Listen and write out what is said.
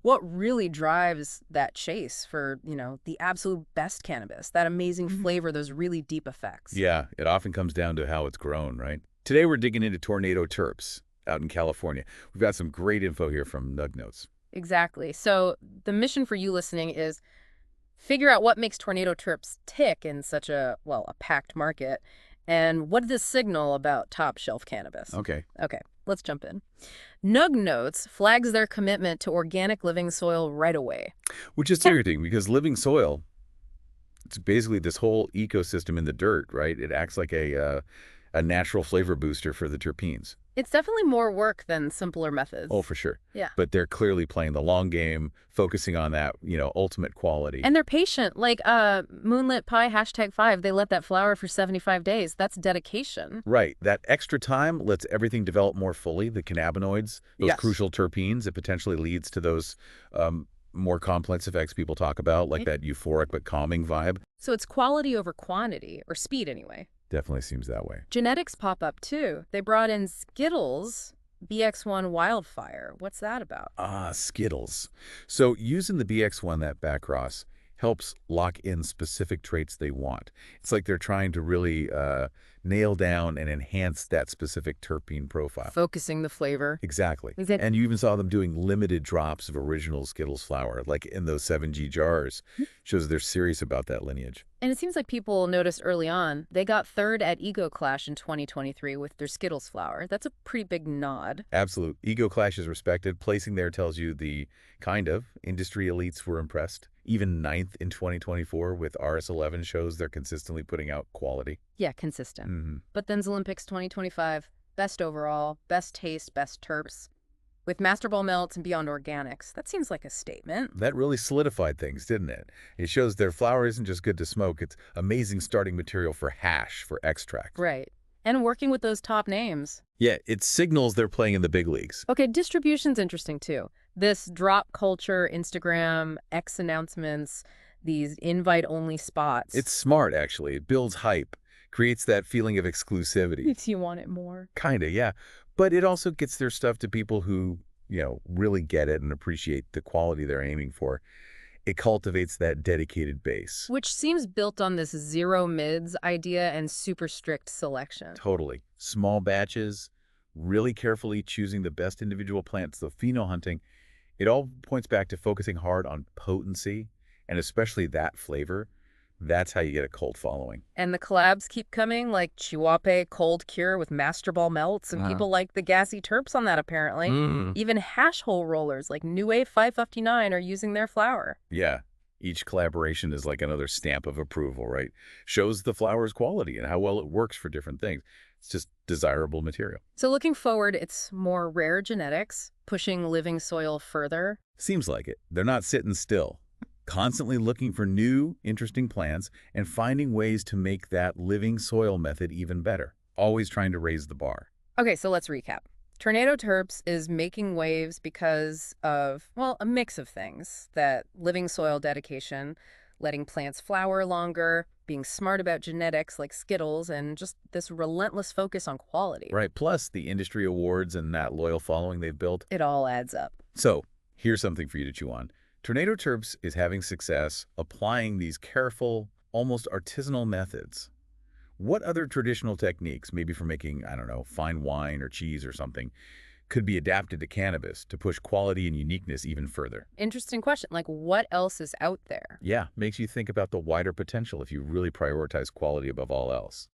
what really drives that chase for, the absolute best cannabis, that amazing flavor, those really deep effects? Yeah, it often comes down to how it's grown, right? Today we're digging into Tornado Terps out in California. We've got some great info here from Nugg Notes. Exactly. So the mission for you listening is figure out what makes tornado terps tick in such a packed market, and what does this signal about top shelf cannabis? Okay. Okay, let's jump in. Nugg Notes flags their commitment to organic living soil right away. Which is interesting because living soil, it's basically this whole ecosystem in the dirt, right? It acts like a natural flavor booster for the terpenes. It's definitely more work than simpler methods. Oh, for sure. Yeah. But they're clearly playing the long game, focusing on that, ultimate quality. And they're patient. Like Moonlit Pie #5, they let that flower for 75 days. That's dedication. Right. That extra time lets everything develop more fully, the cannabinoids, those Yes. crucial terpenes. It potentially leads to those more complex effects people talk about, like that euphoric but calming vibe. So it's quality over quantity, or speed anyway. Definitely seems that way. Genetics pop up too. They brought in Zkittlez BX1 Wildfire. What's that about? Ah, Skittles. So using the BX1, that backcross, helps lock in specific traits they want. It's like they're trying to really nail down and enhance that specific terpene profile. Focusing the flavor. Exactly. Is it- And you even saw them doing limited drops of original Skittles flower, like in those 7G jars. Shows they're serious about that lineage. And it seems like people noticed early on. They got third at Ego Clash in 2023 with their Skittles flower. That's a pretty big nod. Absolute. Ego Clash is respected. Placing there tells you the kind of industry elites were impressed. Even ninth in 2024 with RS11 shows they're consistently putting out quality. Yeah, consistent. But then's Olympics 2025, best overall, best taste, best terps. With Master Ball melts and beyond organics. That seems like a statement. That really solidified things, didn't it? It shows their flower isn't just good to smoke, it's amazing starting material for hash, for extract. Right. And working with those top names. Yeah, it signals they're playing in the big leagues. Okay, distribution's interesting too. This drop culture, Instagram, X announcements, these invite-only spots. It's smart, actually. It builds hype, creates that feeling of exclusivity. Makes you want it more. Kinda, yeah. But it also gets their stuff to people who, really get it and appreciate the quality they're aiming for. It cultivates that dedicated base. Which seems built on this zero mids idea and super strict selection. Totally. Small batches, really carefully choosing the best individual plants, the pheno hunting. It all points back to focusing hard on potency, and especially that flavor. That's how you get a cult following. And the collabs keep coming, like Chihuahua Cold Cure with Master Ball melts, and people like the gassy terps on that, apparently. Even hash hole rollers like New Wave 559 are using their flower. Yeah. Each collaboration is like another stamp of approval, right? Shows the flower's quality and how well it works for different things. It's just desirable material. So looking forward, it's more rare genetics, pushing living soil further. Seems like it. They're not sitting still. Constantly looking for new, interesting plants and finding ways to make that living soil method even better. Always trying to raise the bar. Okay, so let's recap. Tornado Terps is making waves because of, a mix of things. That living soil dedication, letting plants flower longer, being smart about genetics like Skittles, and just this relentless focus on quality. Right. Plus the industry awards and that loyal following they've built. It all adds up. So here's something for you to chew on. Tornado Terps is having success applying these careful, almost artisanal methods. What other traditional techniques, maybe for making, I don't know, fine wine or cheese or something, could be adapted to cannabis to push quality and uniqueness even further? Interesting question. Like, what else is out there? Yeah, makes you think about the wider potential if you really prioritize quality above all else.